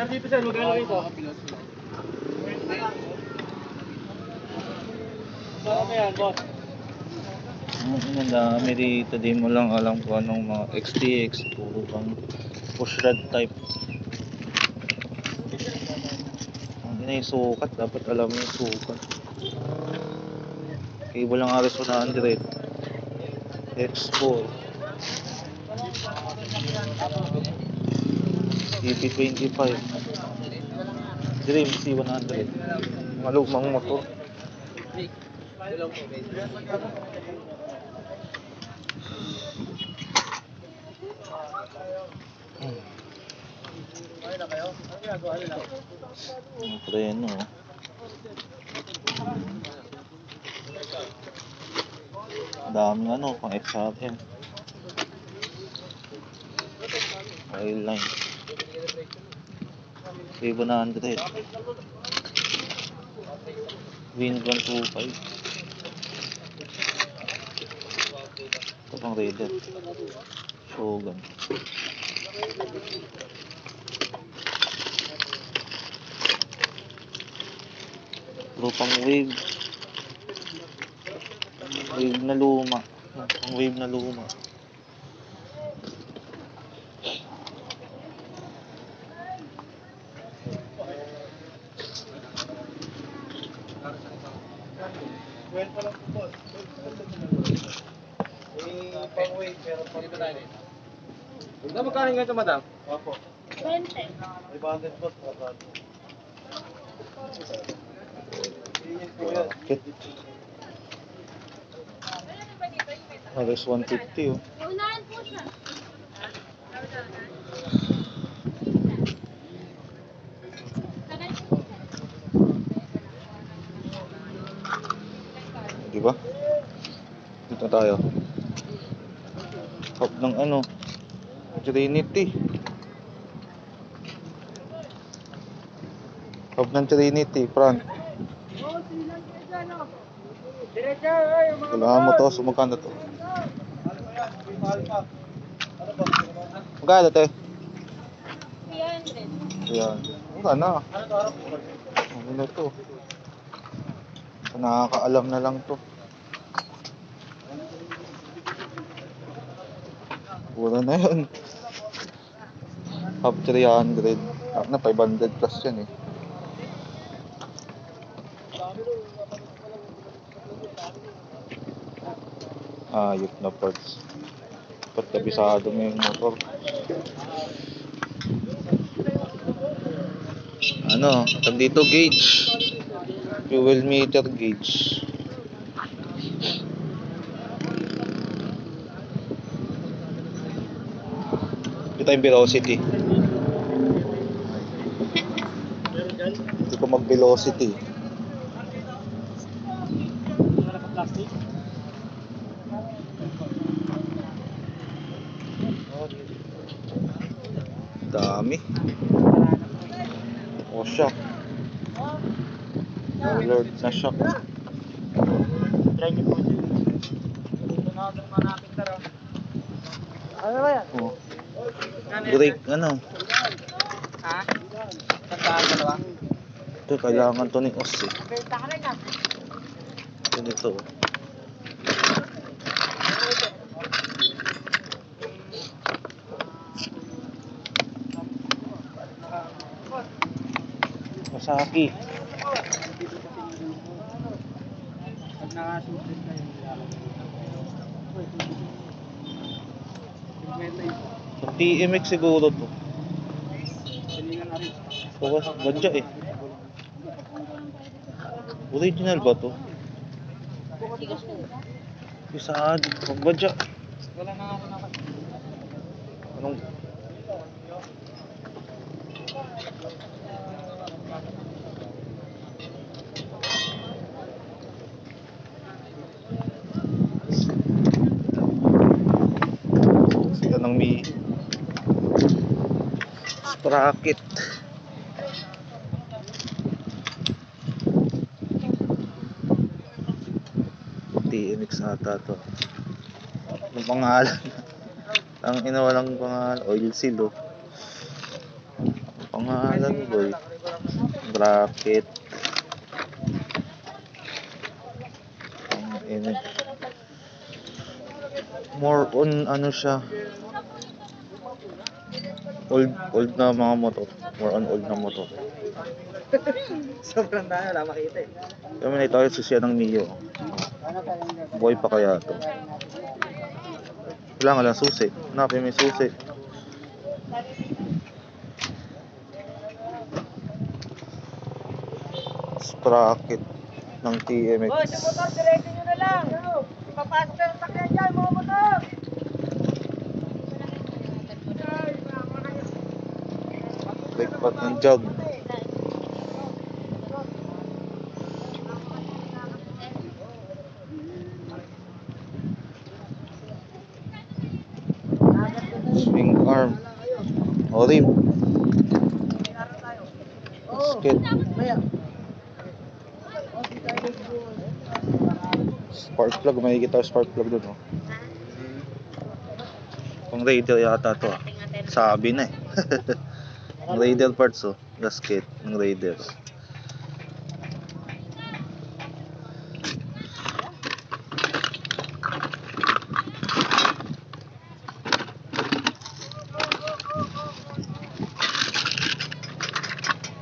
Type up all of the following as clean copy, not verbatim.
Dito sir, magkano rito? Saan ba yan, boss? Ang dami dito, di mo lang alam kung anong mga XTX, puro bang push rod type. Ang ina yung sukat, dapat alam mo yung sukat. Cable lang RS100 X4 EP25 Dream C100, mga lumang motor. Ang preno, dami ano, pang XRM, oil line, C100, Wind 125. Ito pang Raider, Shogun. Pang wave na luma, pang wave na luma. Well, pala po, boss. Pang wave, pero pang wave. Magkano nga ito, madam? Opo. 20. 500 boss, 500. Kit RS150 oh. Unahan po siya. Diba? Dito tayo. Hub ng ano, Trinity. Hub ng Trinity, front. Kailangan mo to, sumagkano to? Magkano te? 300. Ayan. Wala na. Ano na to? Nakakaalam na lang to. Puro na yun. Hub 300. Na 500 plus yan eh. Ayop na parts. Ba't kabisado mo yung motor? Ano? Tag dito gauge. Fuel meter gauge. Ito yung velocity. Hindi ko mag velocity. Plastic? Dami. Oh, shock. Lord na shock. Try niyo po dyan. Ito na ako manapit na raw. Ano ba yan? Oh. Brake, ano? Ha? Tandaan dalawa? Ito, kailangan to ni Os eh. Benta ka rin ah. Ito dito. Masaki. Pag nakasulit na yun, Sa TMX siguro to. silingan na rin. Bawas, badya eh. Original ba to? Isa, badya. Wala na ako naman. Anong? Sila ng may sprocket. TMX ata to. Ang pangalan. Ang ina walang pangalan, oil seal oh. Pangalan boy. Bracket. Ang ina. More on ano siya. Old na mga motor. More on old na motor. Sobrang dami, wala makita eh. Kami na ito ay susiya ng Mio. Boy pa kaya to. Kailangan lang susi. Hanapin may susi. Sprocket ng TMX. Boy, sa motor, diretso nyo na lang. Ipapasok kayo sa sakyan dyan, mga motor. Brake pad ng jog. Swing arm. O rim. Skid. Spark plug. May kita spark plug dun oh. Pang radial yata to ah. Sabi na eh. Ang radial parts oh. Gasket ng radial.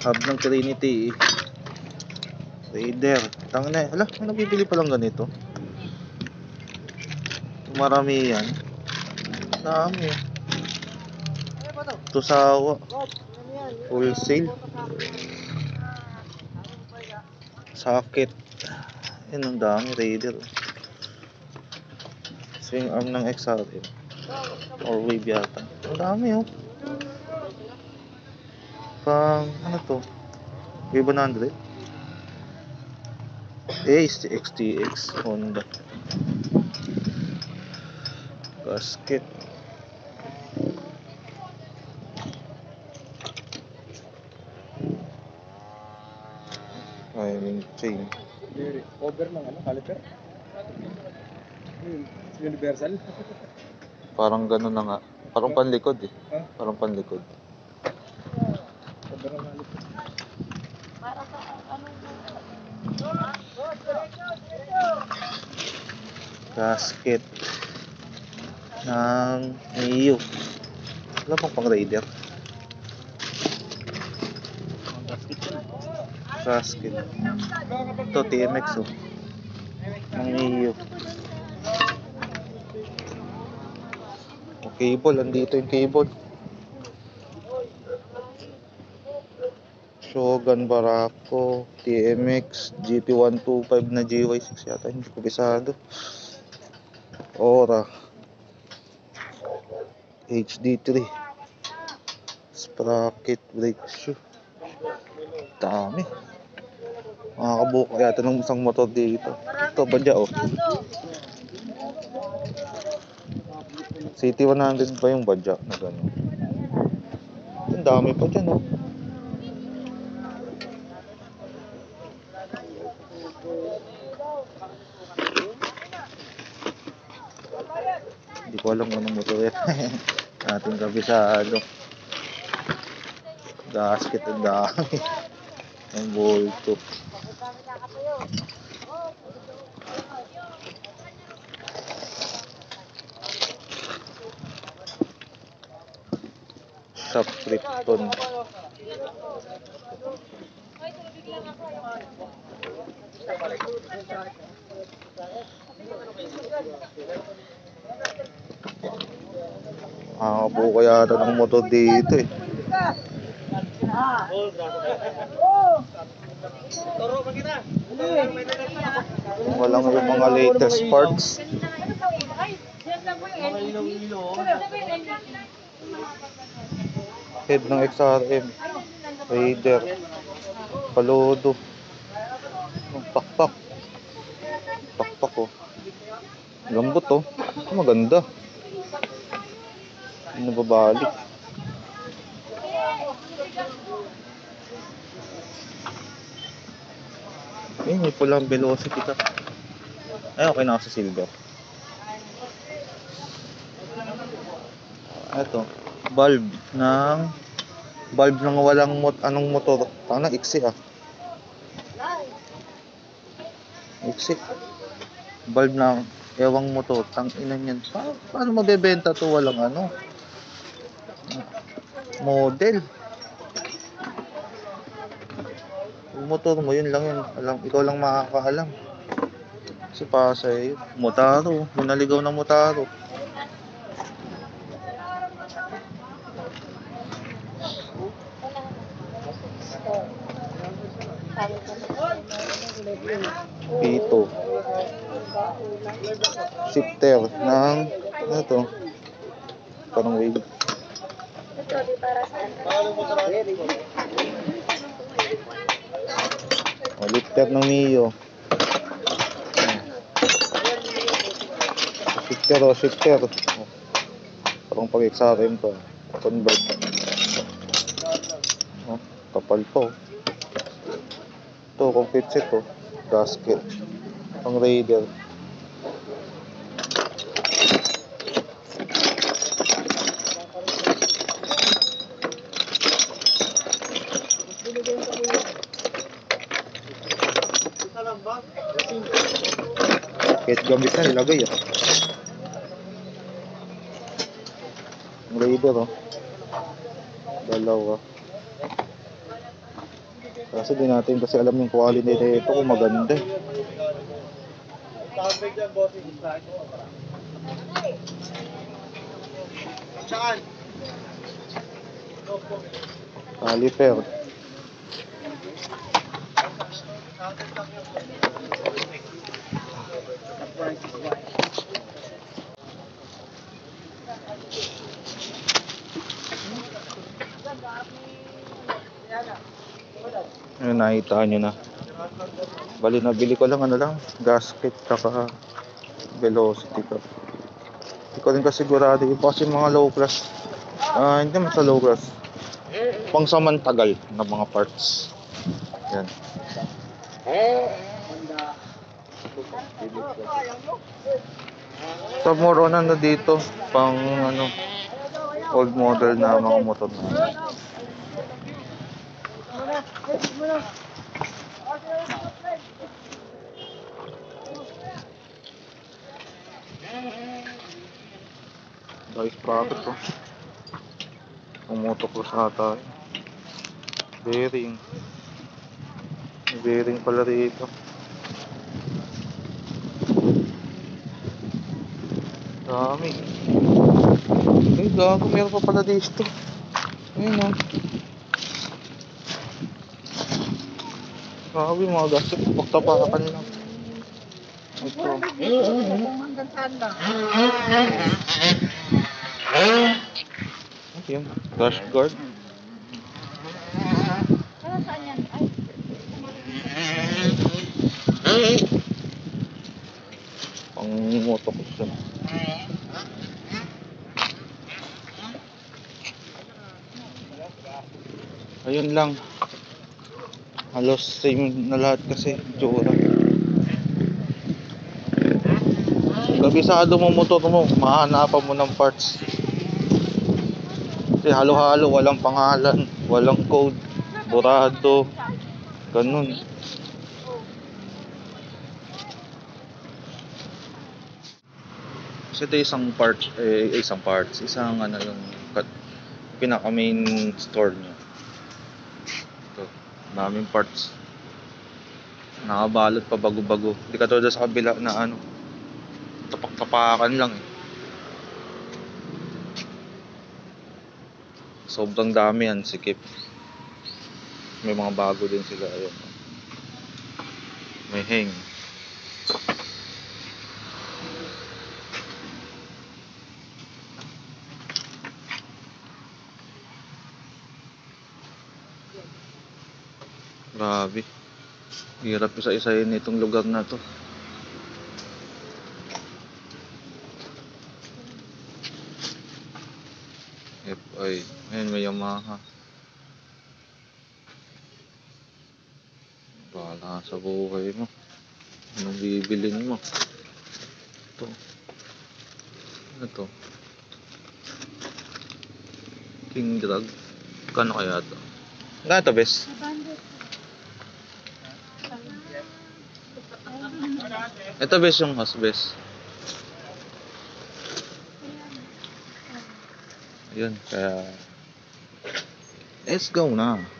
Hub ng Trinity. Raider. Tangina. Hala, may nabibili pa lang ganito. Marami yan. Dami. Tusawa. Wholesale. Socket. Yan ang dami. Raider. Swing arm ng XRM. Or wave yata. Ang dami oh. Pang ano to? V100 Ace XTX Honda gasket timing chain Over ng ano, caliper? Universal? parang gano'n na nga parang panlikod eh parang panlikod Over ng caliper. gasket ng Mio. Wala pang pang Raider. Gasket. Ito TMX oh. Ng Mio. O cable, andito yung cable. Shogun Barako, TMX, GP125 na GY6 yata, hindi ko bisado. Ora HD3 Sprocket brake shoe. Dami. Makakabuka yata ng isang motor dito. Ito badya oh. City 100 ba yung badya na gano'n? Ang dami pa dyan oh. Hindi ko alam anong motor yan. Ating kabisado. Gasket ang dami. Ang bolto. Shop Krypton. Buka yata ng motor dito eh. Walang yung mga latest parts. Head ng XRM. Raider. Palodo. Pakpak. Pakpak oh. Lambot oh. Maganda. Hindi nababalik. Eh, may pulang velocity ka. Ay, okay na ako sa silver. Ito, valve ng walang anong motor. Tanga, iksi ah. Iksi. Valve ng ewang motor. Tang ina niyan. Paano mabebenta to walang ano? Model. Yung motor mo, yun lang yun. Ikaw lang makakaalam. Kasi para sa'yo, Motaro. Yung naligaw ng Motaro. Pito. Shifter ng ano to? Parang wave. O, lifter ng Mio. Shifter. O, parang pag-XRM to. Convert. O, kapal to. Ito, complete set to. Gasket. Pang Raider. Kahit gamit na nilagay ah. Ang Raider oh. Dalawa. Kasi di natin kasi alam yung quality nito kung maganda eh. Caliper. Ayun, nakita nyo na. Bali, nabili ko lang gasket tsaka velocity ko. Hindi ko rin kasi sigurado. Iba kasi mga low class. Hindi naman sa low class. Pang samantagal na mga parts. Yan. Sa more on ano dito, pang ano, old model na mga motor na. Guys, bakit to? Ang motocross ata. Bearing. May bearing pala rito. Dami. Ay, gago, meron pa pala dito. Ayun o. Grabe, mga gasip. Pagtapakan lang. Ito. Ayun, dash guard. Pang motocross yun. Ayun lang. Halos same na lahat kasi tsura. Kabisado mo motor mo, mahanapan mo ng parts. Kasi halo-halo, walang pangalan, walang code, burado, ganun. Kasi ito isang ano yung pinaka main store niya. Ito, daming parts. Nakabalot pa bago-bago. Hindi katulad sa kabila na ano, tapak-tapakan lang eh. Sobrang dami yan, sikip. May mga bago din sila, ayun. May hang. Grabe. Hirap isa-isahin itong lugar na to. FI. Ayun, may Yamaha. Bahala sa buhay mo. Anong bibilin mo? Ito. Ano to? King drug. Kano kaya to? Gato, bes? Ito, bes, yung host, bes. Ayun, kaya... Let's go na.